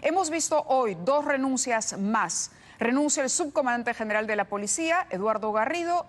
Hemos visto hoy dos renuncias más. Renuncia el subcomandante general de la policía, Eduardo Garrido,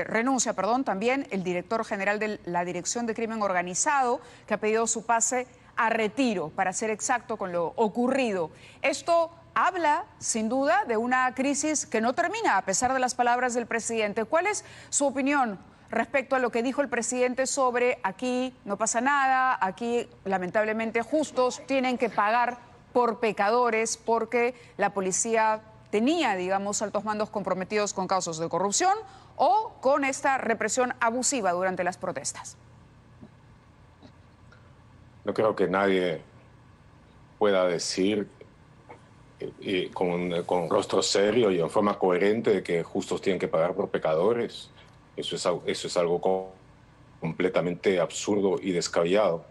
renuncia también el director general de la Dirección de Crimen Organizado, que ha pedido su pase a retiro, para ser exacto con lo ocurrido. Esto habla, sin duda, de una crisis que no termina, a pesar de las palabras del presidente. ¿Cuál es su opinión respecto a lo que dijo el presidente sobre aquí no pasa nada, aquí lamentablemente justos tienen que pagar por pecadores, porque la policía tenía, digamos, altos mandos comprometidos con casos de corrupción o con esta represión abusiva durante las protestas? No creo que nadie pueda decir con rostro serio y en forma coherente de que justos tienen que pagar por pecadores. Eso es algo completamente absurdo y descabellado.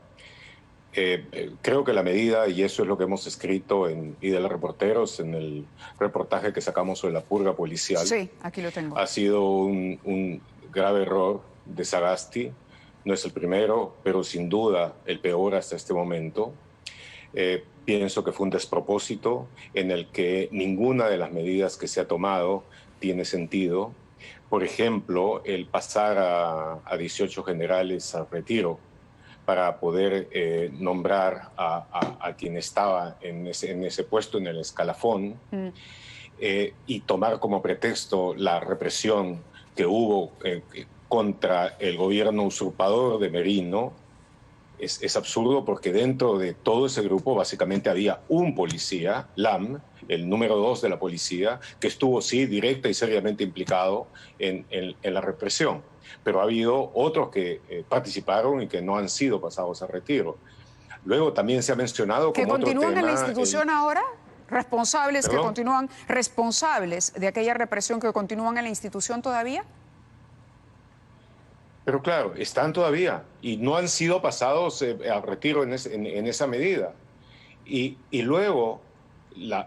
Creo que la medida, y eso es lo que hemos escrito en Ideal Reporteros, en el reportaje que sacamos sobre la purga policial. Sí, aquí lo tengo. Ha sido un grave error de Sagasti. No es el primero, pero sin duda el peor hasta este momento. Pienso que fue un despropósito en el que ninguna de las medidas que se ha tomado tiene sentido. Por ejemplo, el pasar a 18 generales al retiro para poder nombrar a quien estaba en ese puesto, en el escalafón, y tomar como pretexto la represión que hubo contra el gobierno usurpador de Merino. Es absurdo, porque dentro de todo ese grupo básicamente había un policía, Lam, el número 2 de la policía, que estuvo, sí, directa y seriamente implicado en la represión. Pero ha habido otros que participaron y que no han sido pasados a retiro. Luego también se ha mencionado como otro tema... ¿Que continúan en la institución ahora? ¿Responsables que continúan, responsables de aquella represión que continúan en la institución todavía? Pero claro, están todavía y no han sido pasados a retiro en esa medida. Y luego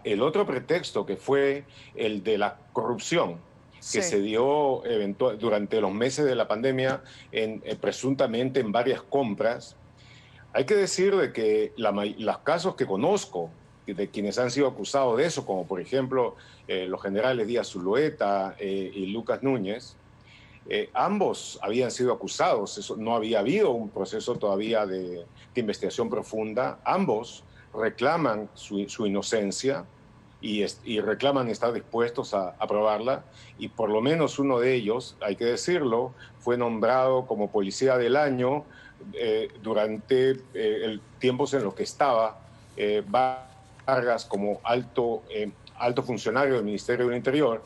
el otro pretexto, que fue el de la corrupción, que se dio durante los meses de la pandemia presuntamente en varias compras. Hay que decir de que los casos que conozco de quienes han sido acusados de eso, como por ejemplo los generales Díaz Zulueta y Lucas Núñez, ambos habían sido acusados. Eso, no había habido un proceso todavía de investigación profunda. Ambos reclaman su inocencia y reclaman estar dispuestos a probarla, y por lo menos uno de ellos, hay que decirlo, fue nombrado como policía del año durante tiempos en los que estaba Vargas como alto funcionario del Ministerio del Interior,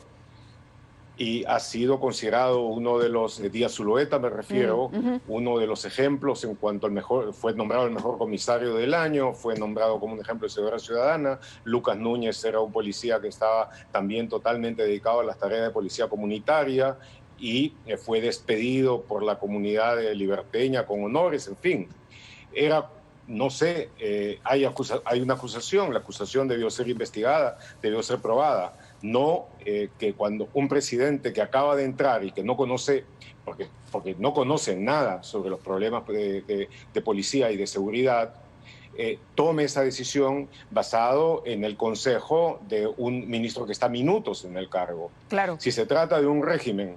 y ha sido considerado uno de los, Díaz Zulueta me refiero, uno de los ejemplos en cuanto al mejor, fue nombrado el mejor comisario del año, fue nombrado como un ejemplo de seguridad ciudadana. Lucas Núñez era un policía que estaba también totalmente dedicado a las tareas de policía comunitaria y fue despedido por la comunidad liberteña con honores, en fin. Era, no sé, hay una acusación, la acusación debió ser investigada, debió ser probada. No que cuando un presidente que acaba de entrar y que no conoce, porque no conoce nada sobre los problemas de policía y de seguridad, tome esa decisión basado en el consejo de un ministro que está minutos en el cargo. Claro. Si se trata de un régimen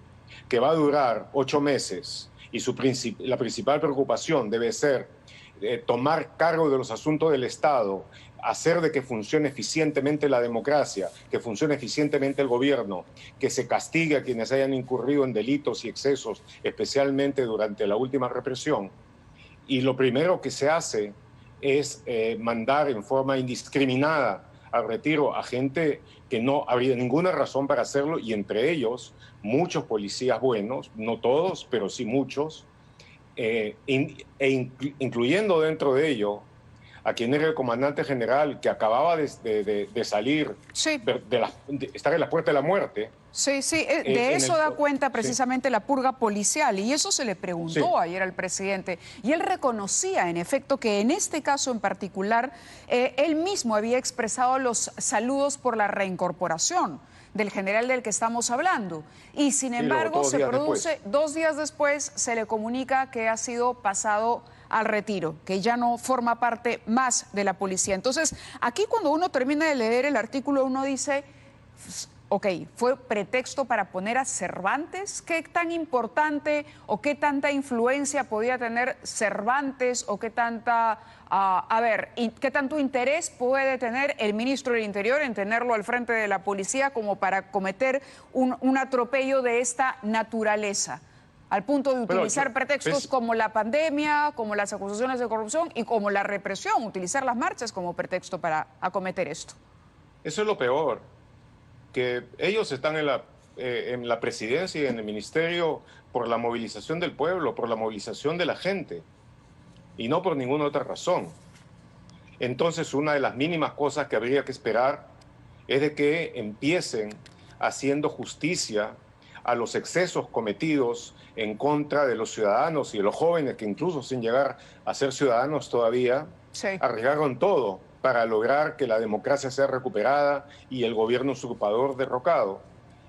que va a durar 8 meses y la principal preocupación debe ser tomar cargo de los asuntos del Estado, hacer de que funcione eficientemente la democracia, que funcione eficientemente el gobierno, que se castigue a quienes hayan incurrido en delitos y excesos, especialmente durante la última represión. Y lo primero que se hace es mandar en forma indiscriminada al retiro a gente que no habría ninguna razón para hacerlo, y entre ellos muchos policías buenos, no todos, pero sí muchos, incluyendo dentro de ello a quien era el comandante general que acababa de salir, sí, de estar en la puerta de la muerte. Sí, sí, de eso da cuenta precisamente la purga policial, y eso se le preguntó ayer al presidente, y él reconocía en efecto que en este caso en particular él mismo había expresado los saludos por la reincorporación del general del que estamos hablando, y sin embargo se produce 2 días después, se le comunica que ha sido pasado al retiro, que ya no forma parte más de la policía. Entonces, aquí cuando uno termina de leer el artículo, uno dice, ok, ¿fue pretexto para poner a Cervantes? ¿Qué tan importante o qué tanta influencia podía tener Cervantes o qué tanta, qué tanto interés puede tener el ministro del Interior en tenerlo al frente de la policía como para cometer un atropello de esta naturaleza? Al punto de utilizar pretextos como la pandemia, como las acusaciones de corrupción y como la represión, utilizar las marchas como pretexto para acometer esto. Eso es lo peor, que ellos están en la presidencia y en el ministerio por la movilización del pueblo, por la movilización de la gente, y no por ninguna otra razón. Entonces, una de las mínimas cosas que habría que esperar es de que empiecen haciendo justicia a los excesos cometidos en contra de los ciudadanos y de los jóvenes que incluso sin llegar a ser ciudadanos todavía, arriesgaron todo para lograr que la democracia sea recuperada y el gobierno usurpador derrocado.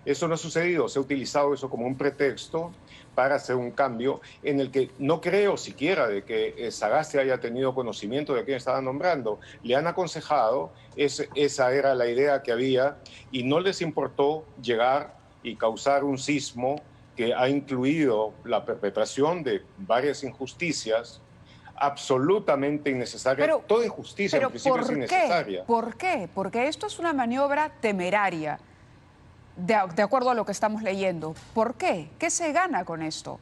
Eso no ha sucedido, se ha utilizado eso como un pretexto para hacer un cambio en el que no creo siquiera de que Sagasti haya tenido conocimiento de quién estaba nombrando. Le han aconsejado, esa era la idea que había, y no les importó llegar y causar un sismo que ha incluido la perpetración de varias injusticias absolutamente innecesarias. Toda injusticia en principio es innecesaria. ¿Por qué? Porque esto es una maniobra temeraria, de acuerdo a lo que estamos leyendo. ¿Por qué? ¿Qué se gana con esto?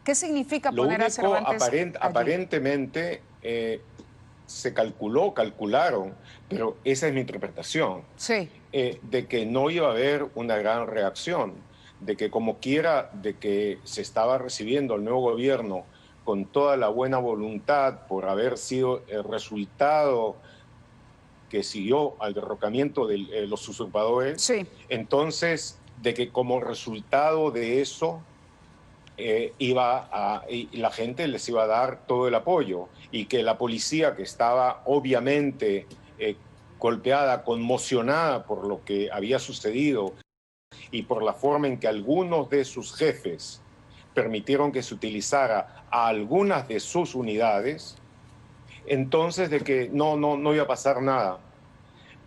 ¿Qué significa poner a Cervantes allí? Aparentemente se calcularon, pero esa es mi interpretación, de que no iba a haber una gran reacción, de que como quiera, de que se estaba recibiendo el nuevo gobierno con toda la buena voluntad por haber sido el resultado que siguió al derrocamiento de los usurpadores, entonces de que como resultado de eso y la gente les iba a dar todo el apoyo, y que la policía, que estaba obviamente golpeada, conmocionada por lo que había sucedido y por la forma en que algunos de sus jefes permitieron que se utilizara a algunas de sus unidades, entonces de que no iba a pasar nada.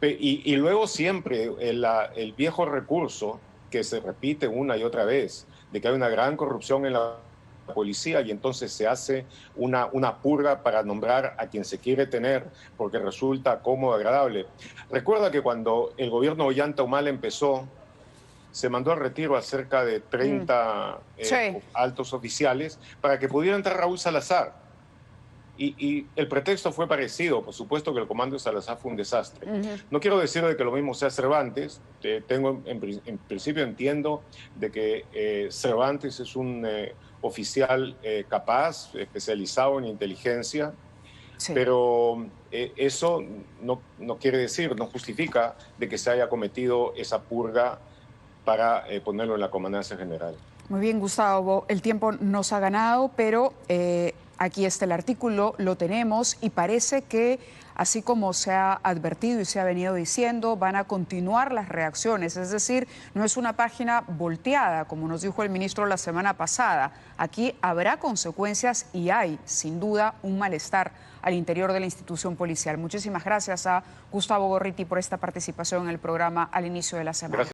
Y luego siempre el viejo recurso que se repite una y otra vez, de que hay una gran corrupción en la policía y entonces se hace una purga para nombrar a quien se quiere tener porque resulta cómodo, agradable. Recuerda que cuando el gobierno Ollanta Humala empezó, se mandó al retiro a cerca de 30 altos oficiales para que pudiera entrar Raúl Salazar. Y el pretexto fue parecido. Por supuesto que el comando de Salazar fue un desastre. No quiero decir de que lo mismo sea Cervantes. En principio entiendo de que Cervantes es un oficial capaz, especializado en inteligencia, pero eso no quiere decir, no justifica de que se haya cometido esa purga para ponerlo en la comandancia general. Muy bien, Gustavo, el tiempo nos ha ganado, pero aquí está el artículo, lo tenemos y parece que, así como se ha advertido y se ha venido diciendo, van a continuar las reacciones. Es decir, no es una página volteada, como nos dijo el ministro la semana pasada. Aquí habrá consecuencias y hay, sin duda, un malestar al interior de la institución policial. Muchísimas gracias a Gustavo Gorriti por esta participación en el programa al inicio de la semana. Gracias.